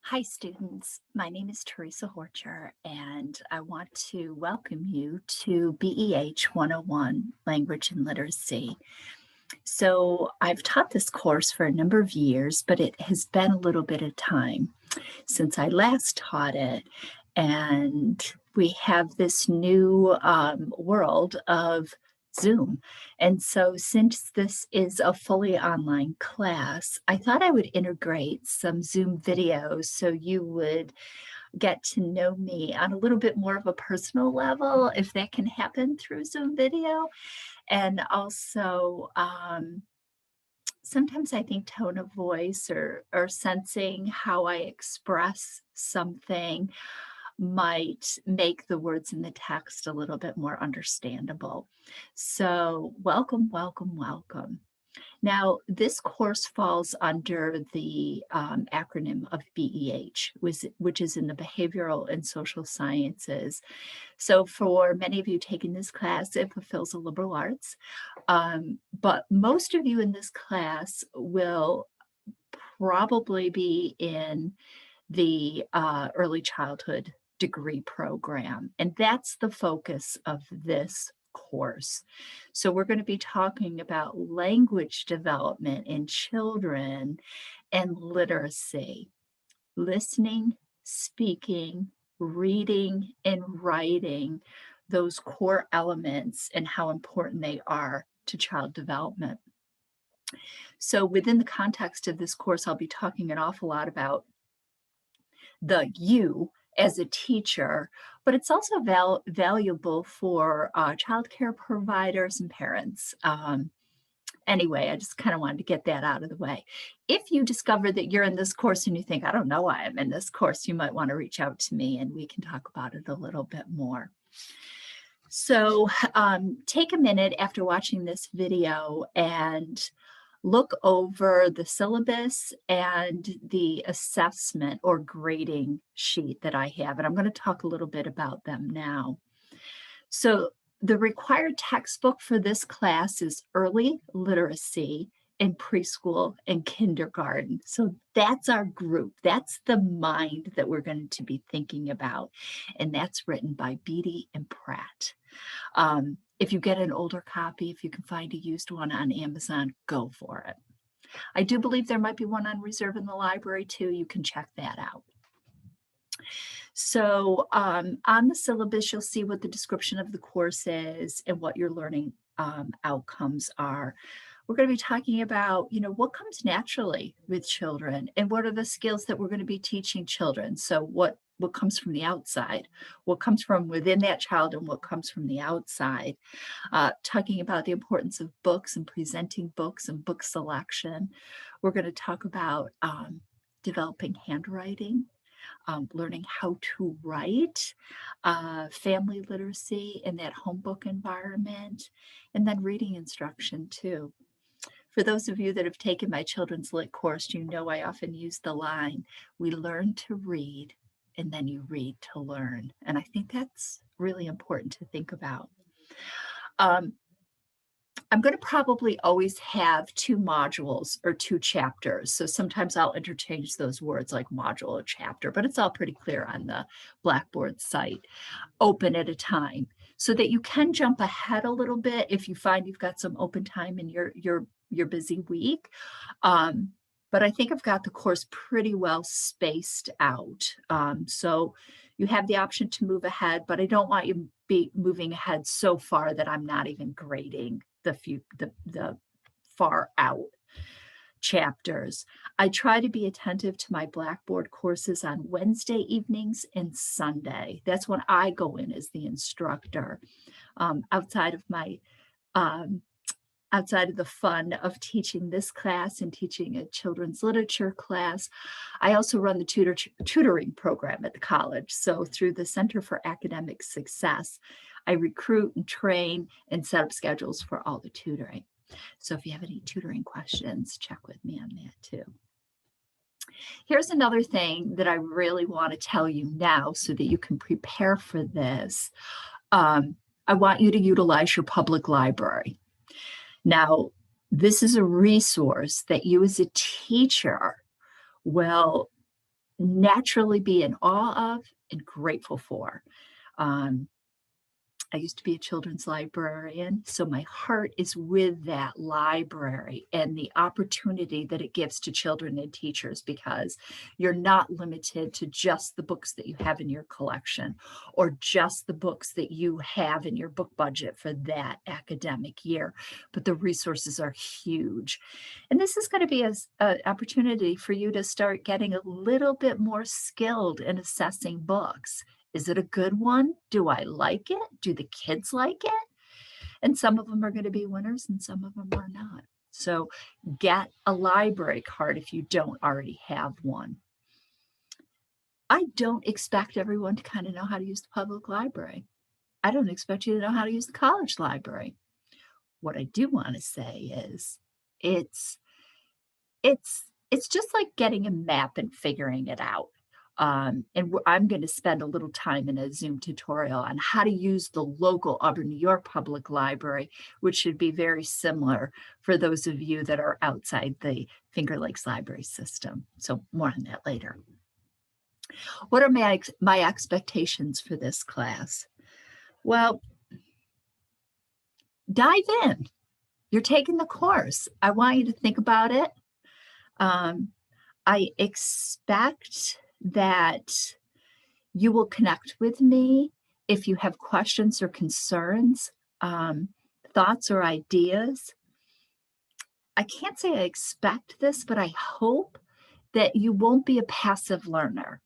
Hi, students. My name is Teresa Horcher, and I want to welcome you to BEH 101 Language and Literacy. So, I've taught this course for a number of years, but it has been a little bit of time since I last taught it. And we have this new world of Zoom. And so, since this is a fully online class, I thought I would integrate some Zoom videos so you would get to know me on a little bit more of a personal level, if that can happen through Zoom video. And also, sometimes I think tone of voice or sensing how I express something might make the words in the text a little bit more understandable. So, welcome, welcome, welcome. Now, this course falls under the acronym of BEH, which is in the Behavioral and Social Sciences. So, for many of you taking this class, it fulfills the liberal arts. But most of you in this class will probably be in the early childhood degree program, and that's the focus of this course. So we're going to be talking about language development in children and literacy, listening, speaking, reading, and writing, those core elements and how important they are to child development. So within the context of this course, I'll be talking an awful lot about the you as a teacher, but it's also valuable for childcare providers and parents. Anyway, I just kind of wanted to get that out of the way. If you discover that you're in this course and you think, I don't know why I'm in this course, you might want to reach out to me and we can talk about it a little bit more. So take a minute after watching this video and look over the syllabus and the assessment or grading sheet that I have, and I'm going to talk a little bit about them now. So the required textbook for this class is Early Literacy in Preschool and Kindergarten. So that's our group. That's the mind that we're going to be thinking about, and that's written by Beatty and Pratt. If you get an older copy, if you can find a used one on Amazon, go for it. I do believe there might be one on reserve in the library too. You can check that out. So on the syllabus, you'll see what the description of the course is and what your learning outcomes are. We're going to be talking about, what comes naturally with children and what are the skills that we're going to be teaching children. So what comes from the outside, what comes from within that child and what comes from the outside. Talking about the importance of books and presenting books and book selection. We're going to talk about developing handwriting, learning how to write, family literacy in that home book environment, and then reading instruction too. For those of you that have taken my children's lit course, you know I often use the line, we learn to read and then you read to learn. And I think that's really important to think about. I'm going to probably always have two modules or two chapters. So sometimes I'll interchange those words like module or chapter, but it's all pretty clear on the Blackboard site, open at a time, so that you can jump ahead a little bit if you find you've got some open time in your busy week. But I think I've got the course pretty well spaced out. So you have the option to move ahead, but I don't want you be moving ahead so far that I'm not even grading the far out chapters. I try to be attentive to my Blackboard courses on Wednesday evenings and Sunday. That's when I go in as the instructor. Outside of my outside of the fun of teaching this class and teaching a children's literature class, I also run the tutoring program at the college. So through the Center for Academic Success, I recruit and train and set up schedules for all the tutoring. So if you have any tutoring questions, check with me on that too. Here's another thing that I really want to tell you now so that you can prepare for this. I want you to utilize your public library. Now, this is a resource that you as a teacher will naturally be in awe of and grateful for. Um, I used to be a children's librarian, so my heart is with that library and the opportunity that it gives to children and teachers, because you're not limited to just the books that you have in your collection or just the books that you have in your book budget for that academic year, but the resources are huge. And this is going to be an opportunity for you to start getting a little bit more skilled in assessing books. Is it a good one? Do I like it? Do the kids like it? And some of them are going to be winners and some of them are not. So get a library card if you don't already have one. I don't expect everyone to kind of know how to use the public library. I don't expect you to know how to use the college library. What I do want to say is it's it's just like getting a map and figuring it out. And I'm going to spend a little time in a Zoom tutorial on how to use the local Auburn, New York Public Library, which should be very similar for those of you that are outside the Finger Lakes Library System. So more on that later. What are my expectations for this class? Well, dive in. You're taking the course. I want you to think about it. I expect that you will connect with me if you have questions or concerns, thoughts or ideas. I can't say I expect this, but I hope that you won't be a passive learner,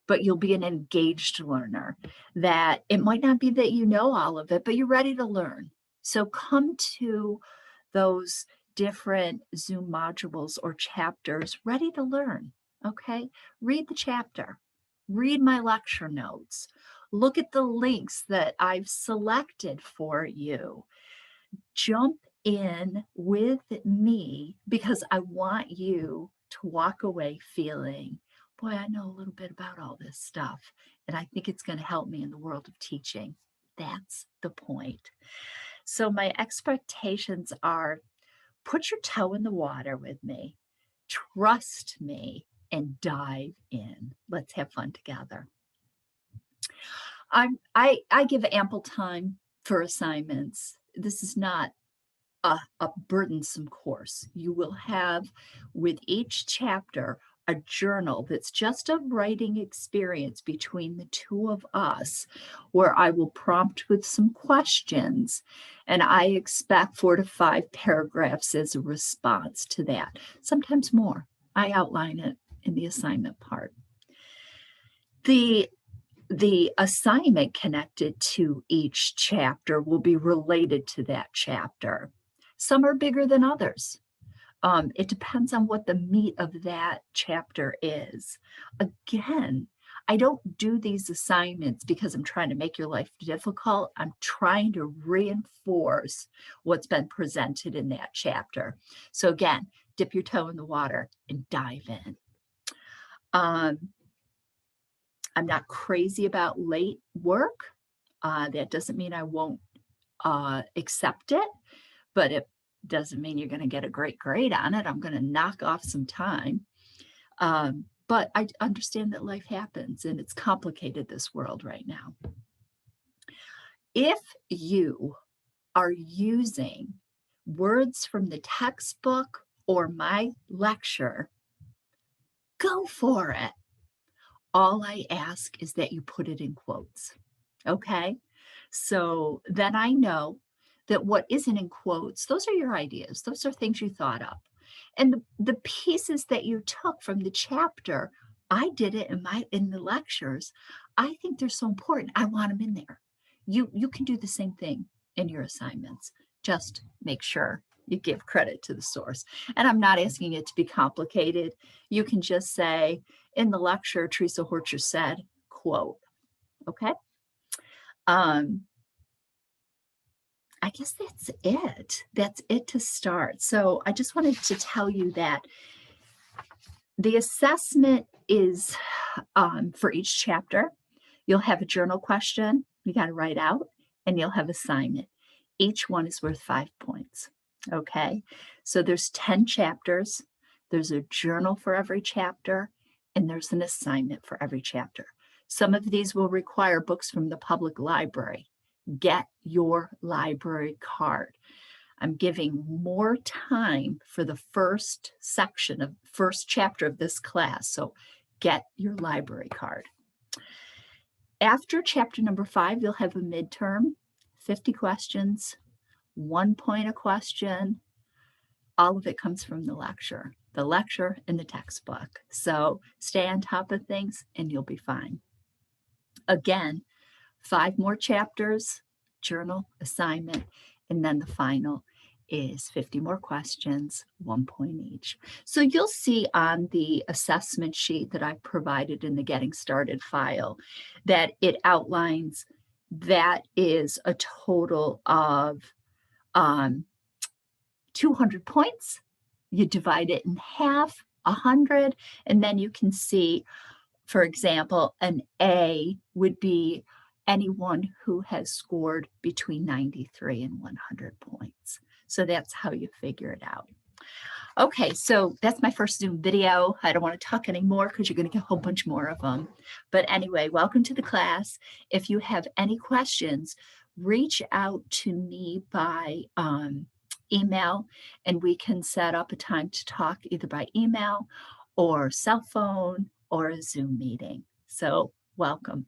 but you'll be an engaged learner. That it might not be that you know all of it, but you're ready to learn. So come to those different Zoom modules or chapters ready to learn. Okay, read the chapter, read my lecture notes, look at the links that I've selected for you. Jump in with me because I want you to walk away feeling, boy, I know a little bit about all this stuff, and I think it's going to help me in the world of teaching. That's the point. So my expectations are, put your toe in the water with me, trust me, and dive in. Let's have fun together. I give ample time for assignments. This is not a burdensome course. You will have with each chapter a journal that's just a writing experience between the two of us, where I will prompt with some questions, and I expect 4 to 5 paragraphs as a response to that, sometimes more. I outline it in the assignment part. The assignment connected to each chapter will be related to that chapter. Some are bigger than others. It depends on what the meat of that chapter is. Again, I don't do these assignments because I'm trying to make your life difficult. I'm trying to reinforce what's been presented in that chapter. So again, dip your toe in the water and dive in. I'm not crazy about late work. That doesn't mean I won't accept it, but it doesn't mean you're going to get a great grade on it. I'm going to knock off some time. But I understand that life happens and it's complicated, this world right now. If you are using words from the textbook or my lecture, go for it. All I ask is that you put it in quotes. Okay? So then I know that what isn't in quotes, those are your ideas. Those are things you thought up. And the pieces that you took from the chapter, I did it in the lectures. I think they're so important. I want them in there. You can do the same thing in your assignments. Just make sure you give credit to the source. And I'm not asking it to be complicated. You can just say, in the lecture, Teresa Horcher said, quote, okay? I guess that's it. That's it to start. So I just wanted to tell you that the assessment is for each chapter. You'll have a journal question you got to write out, and you'll have assignment. Each one is worth 5 points. Okay, so there's 10 chapters. There's a journal for every chapter, and there's an assignment for every chapter. Some of these will require books from the public library. Get your library card. I'm giving more time for the first chapter of this class. So get your library card. After chapter number 5, you'll have a midterm, 50 questions, 1 point a question. All of it comes from the lecture and the textbook. So stay on top of things and you'll be fine. Again, 5 more chapters, journal, assignment, and then the final is 50 more questions, 1 point each. So you'll see on the assessment sheet that I provided in the Getting Started file that it outlines that is a total of 200 points. You divide it in half, 100, and then you can see, for example, an A would be anyone who has scored between 93 and 100 points. So that's how you figure it out. Okay, so that's my first Zoom video. I don't want to talk anymore because you're going to get a whole bunch more of them. But anyway, welcome to the class. If you have any questions, reach out to me by email, and we can set up a time to talk either by email or cell phone or a Zoom meeting. So welcome.